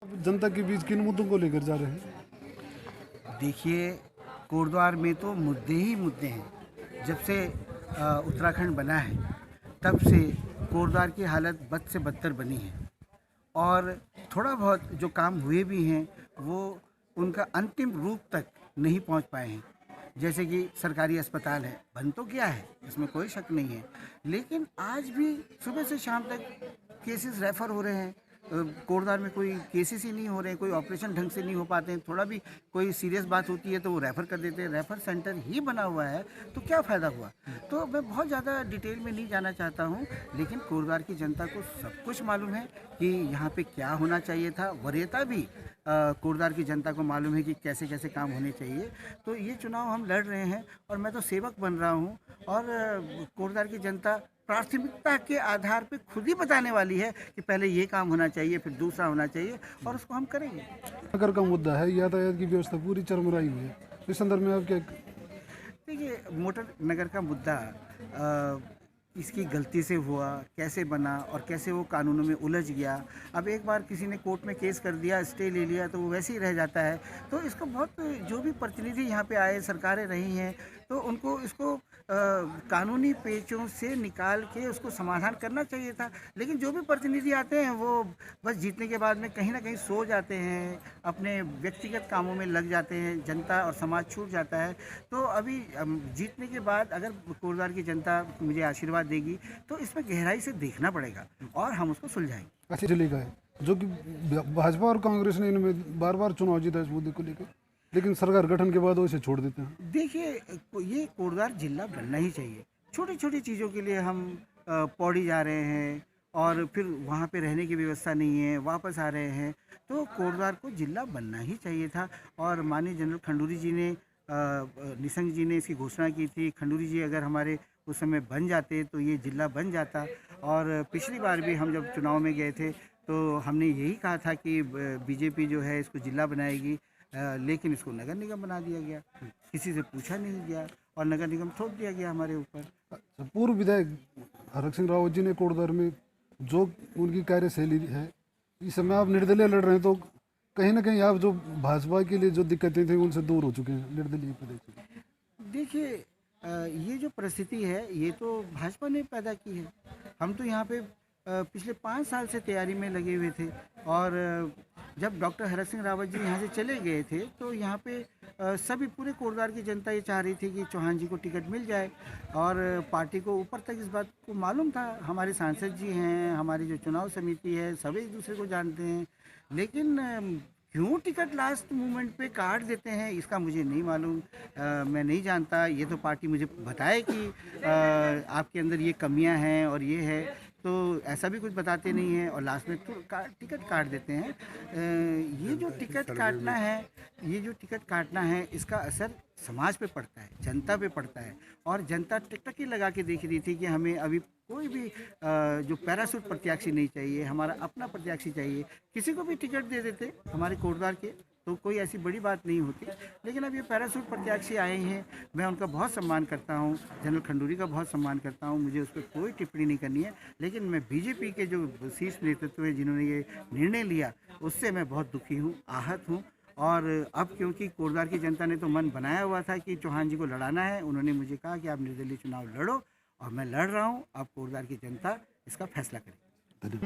जनता के बीच किन मुद्दों को लेकर जा रहे हैं? देखिए, कोटद्वार में तो मुद्दे ही मुद्दे हैं। जब से उत्तराखंड बना है तब से कोटद्वार की हालत बद से बदतर बनी है और थोड़ा बहुत जो काम हुए भी हैं वो उनका अंतिम रूप तक नहीं पहुंच पाए हैं। जैसे कि सरकारी अस्पताल है, बन तो गया है, इसमें कोई शक नहीं है, लेकिन आज भी सुबह से शाम तक केसेस रेफ़र हो रहे हैं। कोटद्वार में कोई केसेस ही नहीं हो रहे हैं, कोई ऑपरेशन ढंग से नहीं हो पाते हैं, थोड़ा भी कोई सीरियस बात होती है तो वो रेफ़र कर देते हैं। रेफ़र सेंटर ही बना हुआ है तो क्या फ़ायदा हुआ? तो मैं बहुत ज़्यादा डिटेल में नहीं जाना चाहता हूँ, लेकिन कोटद्वार की जनता को सब कुछ मालूम है कि यहाँ पे क्या होना चाहिए था। वरीयता भी कोटद्वार की जनता को मालूम है कि कैसे कैसे काम होने चाहिए। तो ये चुनाव हम लड़ रहे हैं और मैं तो सेवक बन रहा हूँ और कोटद्वार की जनता प्राथमिकता के आधार पे खुद ही बताने वाली है कि पहले ये काम होना चाहिए, फिर दूसरा होना चाहिए और उसको हम करेंगे। नगर का मुद्दा है, यातायात की व्यवस्था पूरी चरमराई हुई है। इस संदर्भ में आप क्या? देखिए, मोटर नगर का मुद्दा इसकी गलती से हुआ, कैसे बना और कैसे वो कानूनों में उलझ गया। अब एक बार किसी ने कोर्ट में केस कर दिया, स्टे ले लिया तो वो वैसे ही रह जाता है। तो इसको बहुत जो भी प्रतिनिधि यहाँ पे आए, सरकारें रही हैं, तो उनको इसको कानूनी पेचों से निकाल के उसको समाधान करना चाहिए था। लेकिन जो भी प्रतिनिधि आते हैं वो बस जीतने के बाद में कहीं ना कहीं सो जाते हैं, अपने व्यक्तिगत कामों में लग जाते हैं, जनता और समाज छूट जाता है। तो अभी जीतने के बाद अगर कोटद्वार की जनता मुझे आशीर्वाद देगी तो इसमें गहराई से देखना पड़ेगा और हम उसको सुलझाएंगे। अच्छा, जिले का है जो कि भाजपा और कांग्रेस ने इनमें बार बार चुनाव जीता इस मुद्दे को लेकर, लेकिन सरकार गठन के बाद वो इसे छोड़ देते हैं। देखिए, ये कोटद्वार जिला बनना ही चाहिए। छोटी छोटी चीज़ों के लिए हम पौड़ी जा रहे हैं और फिर वहाँ पे रहने की व्यवस्था नहीं है, वापस आ रहे हैं। तो कोटद्वार को जिला बनना ही चाहिए था और माननीय जनरल खंडूरी जी ने निशंक जी ने इसकी घोषणा की थी। खंडूरी जी अगर हमारे उस समय बन जाते तो ये जिला बन जाता। और पिछली बार भी हम जब चुनाव में गए थे तो हमने यही कहा था कि बीजेपी जो है इसको जिला बनाएगी, लेकिन इसको नगर निगम बना दिया गया। किसी से पूछा नहीं गया और नगर निगम थोप दिया गया हमारे ऊपर। अच्छा, पूर्व विधायक हरक सिंह रावत जी ने कोटद्वार में जो उनकी कार्यशैली है, इस समय आप निर्दलीय लड़ रहे हैं तो कहीं ना कहीं आप जो भाजपा के लिए जो दिक्कतें थी उनसे दूर हो चुके हैं, निर्दलीय प्रदेश। देखिए, ये जो परिस्थिति है ये तो भाजपा ने पैदा की है। हम तो यहाँ पे पिछले 5 साल से तैयारी में लगे हुए थे और जब डॉक्टर हरक सिंह रावत जी यहाँ से चले गए थे तो यहाँ पे सभी पूरे कोटद्वार की जनता ये चाह रही थी कि चौहान जी को टिकट मिल जाए और पार्टी को ऊपर तक इस बात को मालूम था। हमारे सांसद जी हैं, हमारी जो चुनाव समिति है, सभी एक दूसरे को जानते हैं, लेकिन क्यों टिकट लास्ट मोमेंट पे काट देते हैं इसका मुझे नहीं मालूम। मैं नहीं जानता। ये तो पार्टी मुझे बताए कि आपके अंदर ये कमियां हैं और ये है, तो ऐसा भी कुछ बताते नहीं हैं और लास्ट में तो टिकट काट देते हैं। ये जो टिकट काटना है इसका असर समाज पे पड़ता है, जनता पे पड़ता है और जनता टिकटकी लगा के देख रही थी कि हमें अभी कोई भी जो पैरासूट प्रत्याशी नहीं चाहिए, हमारा अपना प्रत्याशी चाहिए। किसी को भी टिकट दे देते हमारे कोटद्वार के तो कोई ऐसी बड़ी बात नहीं होती, लेकिन अब ये पैरासूट प्रत्याशी आए हैं। मैं उनका बहुत सम्मान करता हूँ, जनरल खंडूरी का बहुत सम्मान करता हूँ, मुझे उस पर कोई टिप्पणी नहीं करनी है, लेकिन मैं बीजेपी के जो शीर्ष नेतृत्व है जिन्होंने ये निर्णय लिया उससे मैं बहुत दुखी हूँ, आहत हूँ। और अब क्योंकि कोटद्वार की जनता ने तो मन बनाया हुआ था कि चौहान जी को लड़ाना है, उन्होंने मुझे कहा कि आप निर्दलीय चुनाव लड़ो और मैं लड़ रहा हूँ। अब कोटद्वार की जनता इसका फैसला करेगी।